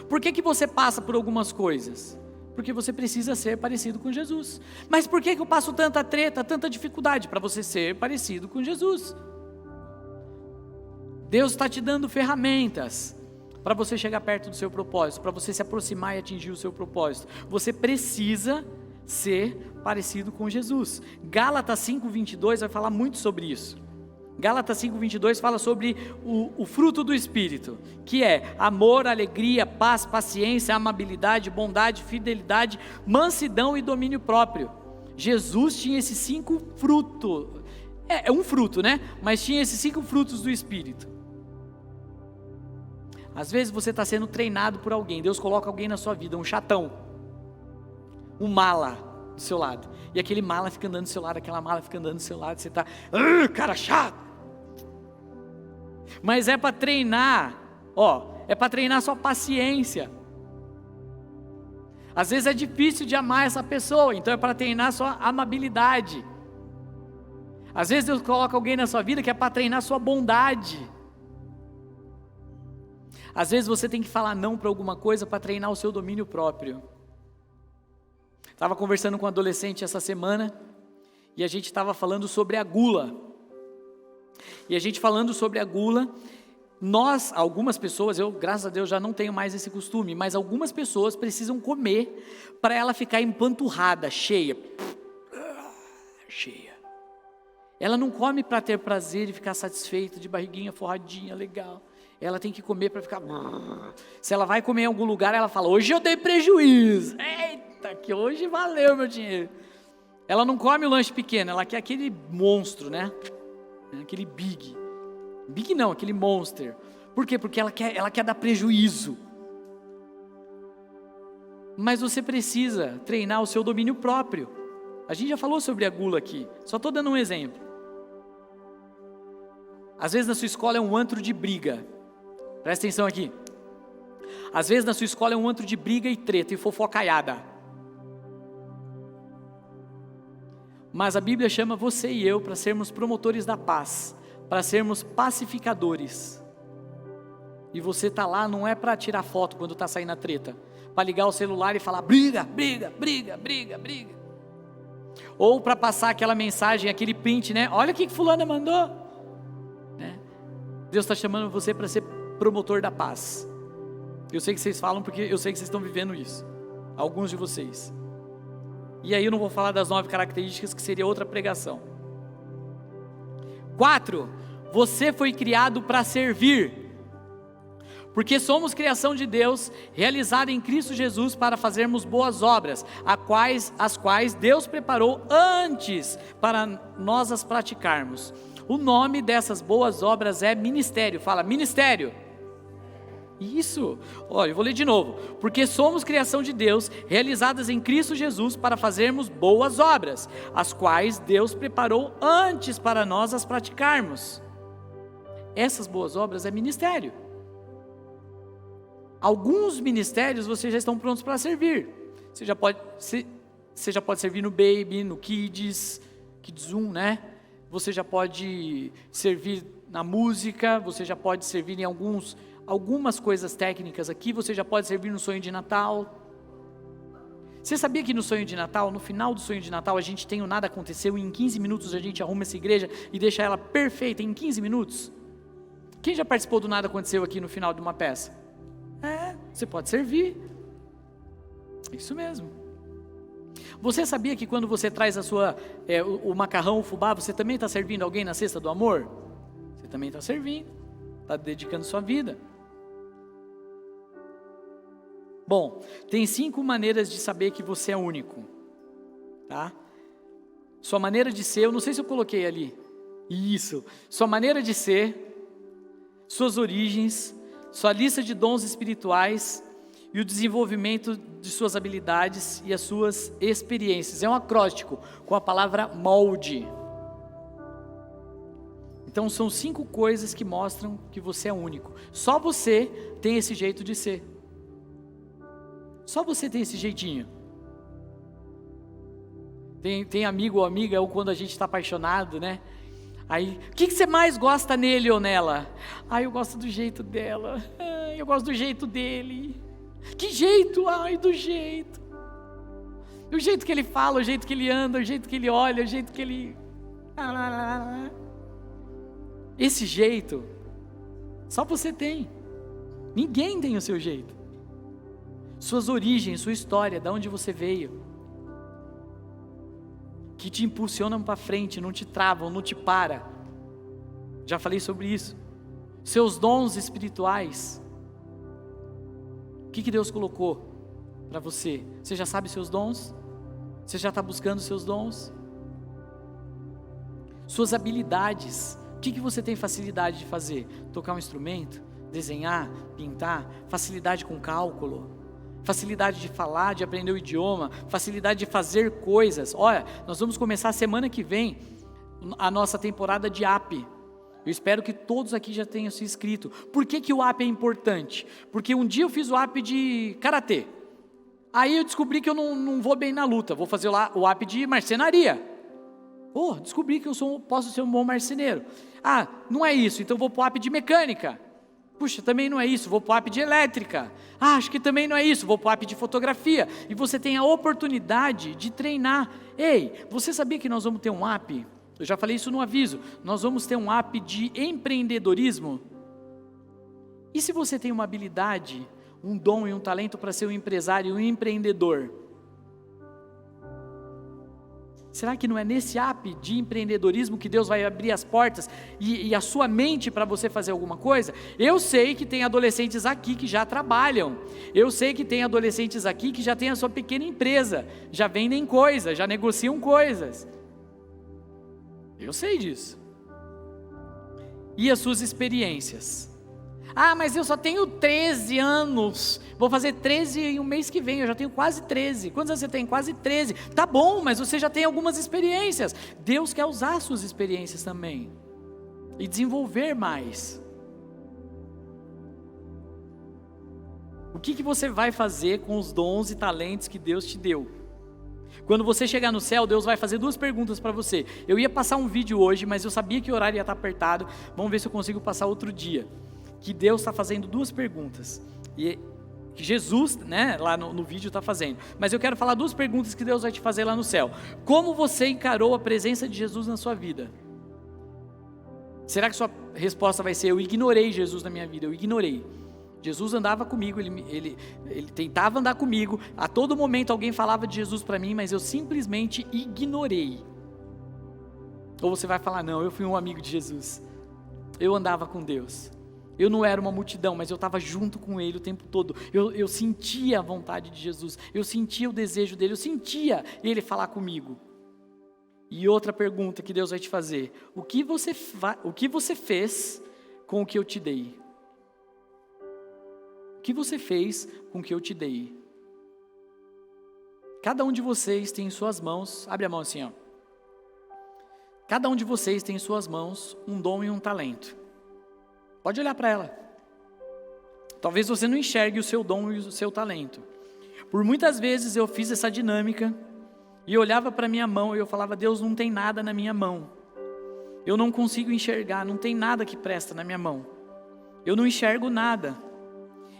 Por que você passa por algumas coisas? Porque você precisa ser parecido com Jesus. Mas por que eu passo tanta treta, tanta dificuldade? Para você ser parecido com Jesus. Deus está te dando ferramentas para você chegar perto do seu propósito, para você se aproximar e atingir o seu propósito. Você precisa ser parecido com Jesus. Gálatas 5:22 vai falar muito sobre isso. Gálatas 5:22 fala sobre o fruto do Espírito, que é amor, alegria, paz, paciência, amabilidade, bondade, fidelidade, mansidão e domínio próprio. Jesus tinha esses 5 frutos, é um fruto, né? Mas tinha esses 5 frutos do Espírito. Às vezes você está sendo treinado por alguém, Deus coloca alguém na sua vida, um chatão, um mala do seu lado, e aquele mala fica andando do seu lado, aquela mala fica andando do seu lado, você está, cara chato. Mas é para treinar, é para treinar sua paciência. Às vezes é difícil de amar essa pessoa, então é para treinar sua amabilidade. Às vezes Deus coloca alguém na sua vida que é para treinar sua bondade. Às vezes você tem que falar não para alguma coisa para treinar o seu domínio próprio. Estava conversando com um adolescente essa semana, e a gente estava falando sobre a gula. E a gente falando sobre a gula, algumas pessoas, eu graças a Deus já não tenho mais esse costume, mas algumas pessoas precisam comer para ela ficar empanturrada, cheia. Ela não come para ter prazer e ficar satisfeita, de barriguinha forradinha, legal. Ela tem que comer para ficar. Se ela vai comer em algum lugar, ela fala, hoje eu dei prejuízo. Eita, que hoje valeu meu dinheiro. Ela não come o lanche pequeno, ela quer aquele monstro, né? Aquele big. Big não, aquele monster. Por quê? Porque ela quer dar prejuízo. Mas você precisa treinar o seu domínio próprio. A gente já falou sobre a gula aqui, só estou dando um exemplo. Às vezes na sua escola é um antro de briga. Presta atenção aqui. Às vezes na sua escola é um antro de briga e treta e fofocaiada. Mas a Bíblia chama você e eu para sermos promotores da paz, para sermos pacificadores. E você está lá não é para tirar foto quando está saindo a treta, para ligar o celular e falar briga, briga, briga, briga, briga. Ou para passar aquela mensagem, aquele print, né? Olha o que fulana mandou. Né? Deus está chamando você para ser promotor da paz. Eu sei que vocês falam porque eu sei que vocês estão vivendo isso. Alguns de vocês. E aí eu não vou falar das 9 características, que seria outra pregação. 4. Você foi criado para servir. Porque somos criação de Deus, realizada em Cristo Jesus para fazermos boas obras, as quais Deus preparou antes para nós as praticarmos. O nome dessas boas obras é ministério. Fala, ministério. Isso, olha, eu vou ler de novo. Porque somos criação de Deus, realizadas em Cristo Jesus para fazermos boas obras, as quais Deus preparou antes para nós as praticarmos. Essas boas obras é ministério. Alguns ministérios vocês já estão prontos para servir. Você já pode servir no Baby, no Kids 1, né? Você já pode servir na música, você já pode servir em algumas coisas técnicas aqui, você já pode servir no sonho de Natal. Você sabia que no sonho de Natal, no final do sonho de Natal, a gente tem o Nada Aconteceu e em 15 minutos a gente arruma essa igreja e deixa ela perfeita em 15 minutos? Quem já participou do Nada Aconteceu aqui no final de uma peça? Você pode servir. Isso mesmo. Você sabia que quando você traz o macarrão, o fubá, você também está servindo alguém na cesta do amor? Você também está servindo, está dedicando sua vida. Bom, tem 5 maneiras de saber que você é único, tá? Sua maneira de ser, eu não sei se eu coloquei ali, isso, sua maneira de ser, suas origens, sua lista de dons espirituais e o desenvolvimento de suas habilidades e as suas experiências. É um acróstico com a palavra molde. Então são 5 coisas que mostram que você é único. Só você tem esse jeito de ser. Só você tem esse jeitinho. Tem amigo ou amiga, ou quando a gente está apaixonado, né? Aí, o que você mais gosta nele ou nela? Eu gosto do jeito dela. Eu gosto do jeito dele. Que jeito? Do jeito. O jeito que ele fala, o jeito que ele anda, o jeito que ele olha, o jeito que ele... Esse jeito, só você tem. Ninguém tem o seu jeito. Suas origens, sua história, de onde você veio, que te impulsionam para frente, não te travam, não te para. Já falei sobre isso. Seus dons espirituais. O que Deus colocou para você? Você já sabe seus dons? Você já está buscando seus dons? Suas habilidades. O que você tem facilidade de fazer? Tocar um instrumento? Desenhar? Pintar? Facilidade com cálculo? Facilidade de falar, de aprender o idioma, facilidade de fazer coisas. Olha, nós vamos começar semana que vem a nossa temporada de AP. Eu espero que todos aqui já tenham se inscrito. Por que o AP é importante? Porque um dia eu fiz o AP de karatê. Aí eu descobri que eu não vou bem na luta. Vou fazer lá o AP de marcenaria. Descobri que eu posso ser um bom marceneiro. Não é isso, então eu vou para o AP de mecânica. Puxa, também não é isso, vou para o AP de elétrica. Acho que também não é isso, vou para o AP de fotografia. E você tem a oportunidade de treinar. Ei, você sabia que nós vamos ter um AP? Eu já falei isso no aviso. Nós vamos ter um AP de empreendedorismo. E se você tem uma habilidade, um dom e um talento para ser um empresário e um empreendedor? Será que não é nesse app de empreendedorismo que Deus vai abrir as portas e a sua mente para você fazer alguma coisa? Eu sei que tem adolescentes aqui que já trabalham. Eu sei que tem adolescentes aqui que já têm a sua pequena empresa, já vendem coisas, já negociam coisas. Eu sei disso. E as suas experiências? Mas eu só tenho 13 anos, vou fazer 13 em um mês que vem, eu já tenho quase 13. Quantos anos você tem? Quase 13. Tá bom, mas você já tem algumas experiências. Deus quer usar as suas experiências também e desenvolver mais. O que você vai fazer com os dons e talentos que Deus te deu? Quando você chegar no céu, Deus vai fazer 2 perguntas para você. Eu ia passar um vídeo hoje, mas eu sabia que o horário ia estar apertado. Vamos ver se eu consigo passar outro dia. Que Deus está fazendo 2 perguntas, e que Jesus, né, lá no vídeo está fazendo, mas eu quero falar 2 perguntas que Deus vai te fazer lá no céu. Como você encarou a presença de Jesus na sua vida? Será que sua resposta vai ser: eu ignorei Jesus na minha vida? Eu ignorei. Jesus andava comigo, ele tentava andar comigo, a todo momento alguém falava de Jesus para mim, mas eu simplesmente ignorei. Ou você vai falar: não, eu fui um amigo de Jesus, eu andava com Deus. Eu não era uma multidão, mas eu estava junto com Ele o tempo todo. Eu sentia a vontade de Jesus, eu sentia o desejo dEle, eu sentia Ele falar comigo. E outra pergunta que Deus vai te fazer: o que você fez com o que eu te dei? O que você fez com o que eu te dei? Cada um de vocês tem em suas mãos, abre a mão assim, ó. Cada um de vocês tem em suas mãos um dom e um talento. Pode olhar para ela. Talvez você não enxergue o seu dom e o seu talento. Por muitas vezes eu fiz essa dinâmica e eu olhava para a minha mão e eu falava: Deus, não tem nada na minha mão. Eu não consigo enxergar, não tem nada que presta na minha mão. Eu não enxergo nada.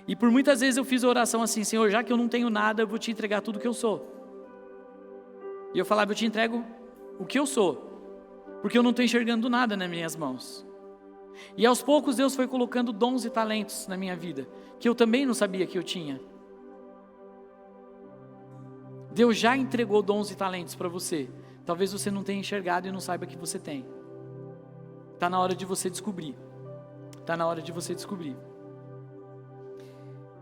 E por muitas vezes eu fiz a oração assim: Senhor, já que eu não tenho nada, eu vou te entregar tudo que eu sou. E eu falava: eu te entrego o que eu sou, porque eu não estou enxergando nada nas minhas mãos. E aos poucos Deus foi colocando dons e talentos na minha vida, que eu também não sabia que eu tinha. Deus já entregou dons e talentos para você. Talvez você não tenha enxergado e não saiba que você tem. Está na hora de você descobrir. Está na hora de você descobrir.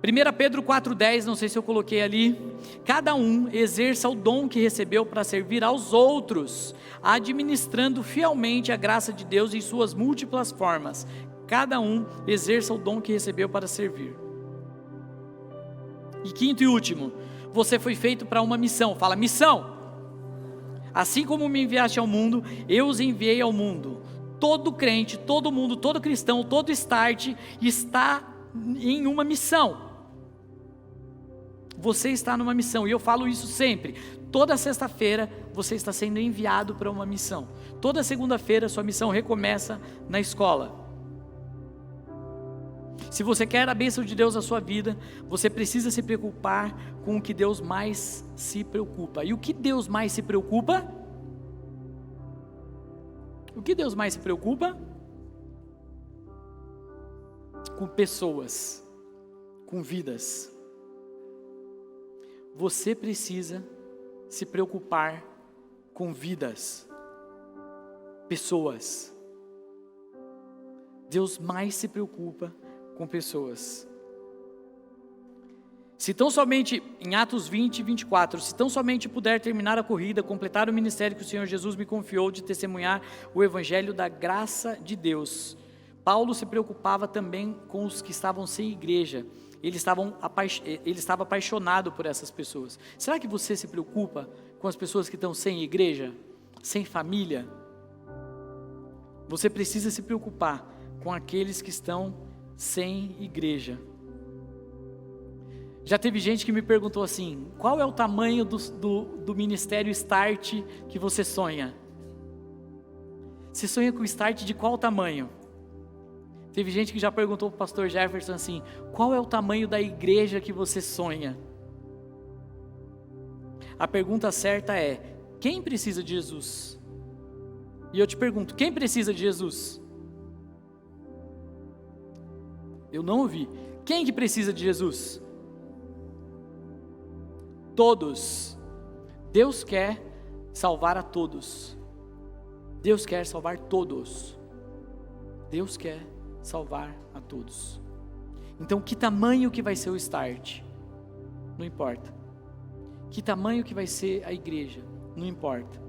1 Pedro 4,10, não sei se eu coloquei ali. Cada um exerça o dom que recebeu para servir aos outros, administrando fielmente a graça de Deus em suas múltiplas formas. Cada um exerça o dom que recebeu para servir. E quinto e último, você foi feito para uma missão. Fala, missão. Assim como me enviaste ao mundo, eu os enviei ao mundo. Todo crente, todo mundo, todo cristão, todo start está em uma missão. Você está numa missão, e eu falo isso sempre. Toda sexta-feira você está sendo enviado para uma missão. Toda segunda-feira sua missão recomeça na escola. Se você quer a bênção de Deus na sua vida, você precisa se preocupar com o que Deus mais se preocupa. E o que Deus mais se preocupa? O que Deus mais se preocupa? Com pessoas, com vidas. Você precisa se preocupar com vidas, pessoas. Deus mais se preocupa com pessoas. Se tão somente, em Atos 20 e 24, se tão somente puder terminar a corrida, completar o ministério que o Senhor Jesus me confiou de testemunhar o evangelho da graça de Deus. Paulo se preocupava também com os que estavam sem igreja. Ele estava apaixonado por essas pessoas. Será que você se preocupa com as pessoas que estão sem igreja, sem família? Você precisa se preocupar com aqueles que estão sem igreja. Já teve gente que me perguntou assim: qual é o tamanho do ministério Start que você sonha? Você sonha com o Start de qual tamanho? Teve gente que já perguntou para o pastor Jefferson assim: qual é o tamanho da igreja que você sonha? A pergunta certa é: quem precisa de Jesus? E eu te pergunto, quem precisa de Jesus? Eu não ouvi. Quem que precisa de Jesus? Todos. Deus quer salvar a todos. Deus quer salvar todos. Deus quer salvar a todos. Então, que tamanho que vai ser o Start? Não importa. Que tamanho que vai ser a igreja? Não importa.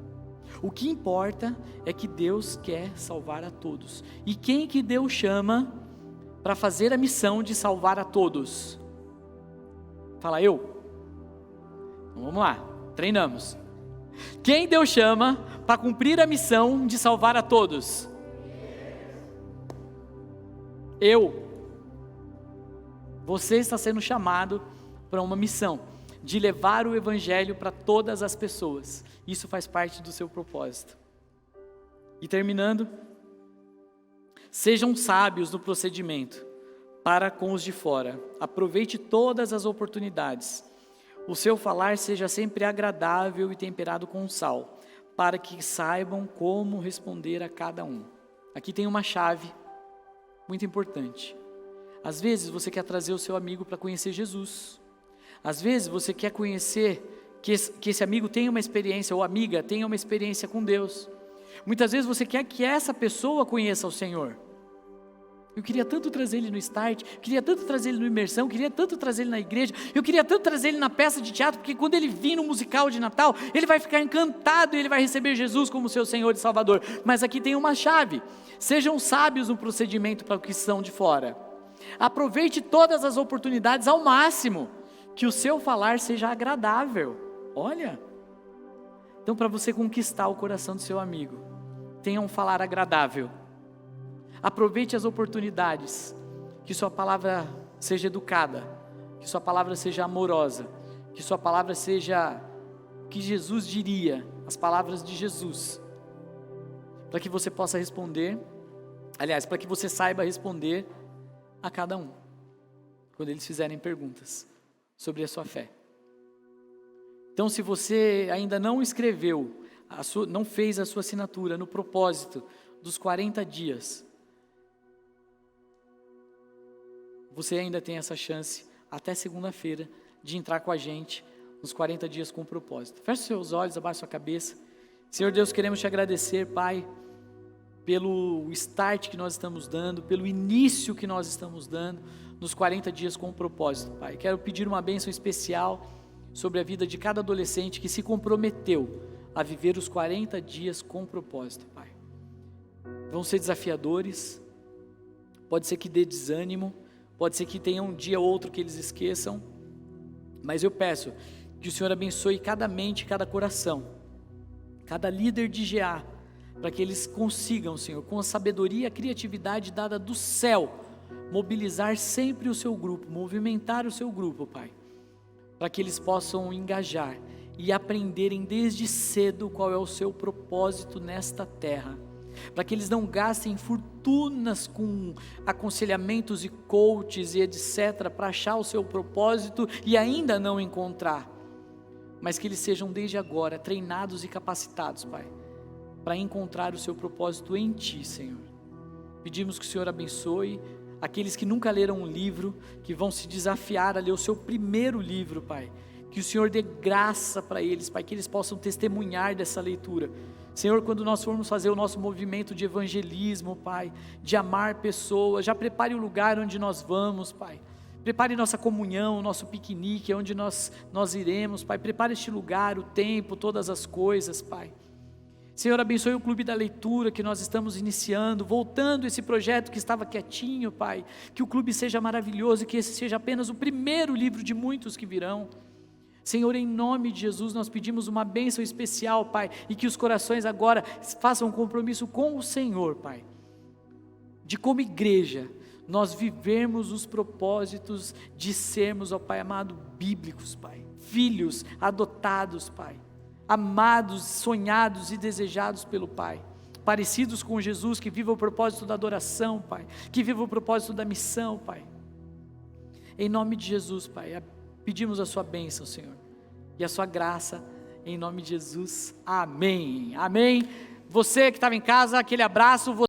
O que importa é que Deus quer salvar a todos. E quem que Deus chama para fazer a missão de salvar a todos? Fala, eu. Então, vamos lá, treinamos. Quem Deus chama para cumprir a missão de salvar a todos? Eu. Você está sendo chamado para uma missão de levar o evangelho para todas as pessoas. Isso faz parte do seu propósito. E terminando, sejam sábios no procedimento para com os de fora. Aproveite todas as oportunidades. O seu falar seja sempre agradável e temperado com sal, para que saibam como responder a cada um. Aqui tem uma chave muito importante. Às vezes você quer trazer o seu amigo para conhecer Jesus. Às vezes você quer conhecer que esse amigo tenha uma experiência, ou amiga tenha uma experiência com Deus. Muitas vezes você quer que essa pessoa conheça o Senhor. Eu queria tanto trazer ele no Start, queria tanto trazer ele no Imersão, queria tanto trazer ele na igreja, eu queria tanto trazer ele na peça de teatro, porque quando ele vir no musical de Natal, ele vai ficar encantado e ele vai receber Jesus como seu Senhor e Salvador. Mas aqui tem uma chave: sejam sábios no procedimento para os que estão de fora. Aproveite todas as oportunidades ao máximo, que o seu falar seja agradável. Olha, então para você conquistar o coração do seu amigo, tenha um falar agradável. Aproveite as oportunidades, que sua palavra seja educada, que sua palavra seja amorosa, que sua palavra seja o que Jesus diria, as palavras de Jesus, para que você possa responder, aliás, para que você saiba responder a cada um, quando eles fizerem perguntas sobre a sua fé. Então, se você ainda não escreveu, não fez a sua assinatura no propósito dos 40 dias, você ainda tem essa chance, até segunda-feira, de entrar com a gente nos 40 dias com propósito. Feche seus olhos, abaixe sua cabeça. Senhor Deus, queremos te agradecer, Pai, pelo start que nós estamos dando, pelo início que nós estamos dando nos 40 dias com propósito, Pai. Quero pedir uma bênção especial sobre a vida de cada adolescente que se comprometeu a viver os 40 dias com propósito, Pai. Vão ser desafiadores, pode ser que dê desânimo, pode ser que tenha um dia ou outro que eles esqueçam, mas eu peço que o Senhor abençoe cada mente, cada coração, cada líder de GA, para que eles consigam, Senhor, com a sabedoria e a criatividade dada do céu, mobilizar sempre o seu grupo, movimentar o seu grupo, Pai, para que eles possam engajar e aprenderem desde cedo qual é o seu propósito nesta terra, para que eles não gastem fortunas com aconselhamentos e coaches e etc, para achar o seu propósito e ainda não encontrar, mas que eles sejam desde agora treinados e capacitados, Pai, para encontrar o seu propósito em Ti, Senhor. Pedimos que o Senhor abençoe aqueles que nunca leram um livro, que vão se desafiar a ler o seu primeiro livro, Pai, que o Senhor dê graça para eles, Pai, que eles possam testemunhar dessa leitura. Senhor, quando nós formos fazer o nosso movimento de evangelismo, Pai, de amar pessoas, já prepare o lugar onde nós vamos, Pai. Prepare nossa comunhão, nosso piquenique, onde nós iremos, Pai. Prepare este lugar, o tempo, todas as coisas, Pai. Senhor, abençoe o clube da leitura que nós estamos iniciando, voltando esse projeto que estava quietinho, Pai. Que o clube seja maravilhoso e que esse seja apenas o primeiro livro de muitos que virão. Senhor, em nome de Jesus, nós pedimos uma bênção especial, Pai, e que os corações agora façam um compromisso com o Senhor, Pai, de como igreja, nós vivermos os propósitos de sermos, ó Pai amado, bíblicos, Pai, filhos adotados, Pai, amados, sonhados e desejados pelo Pai, parecidos com Jesus, que viva o propósito da adoração, Pai, que viva o propósito da missão, Pai, em nome de Jesus, Pai, pedimos a sua bênção, Senhor, e a sua graça, em nome de Jesus, amém, amém. Você que estava em casa, aquele abraço.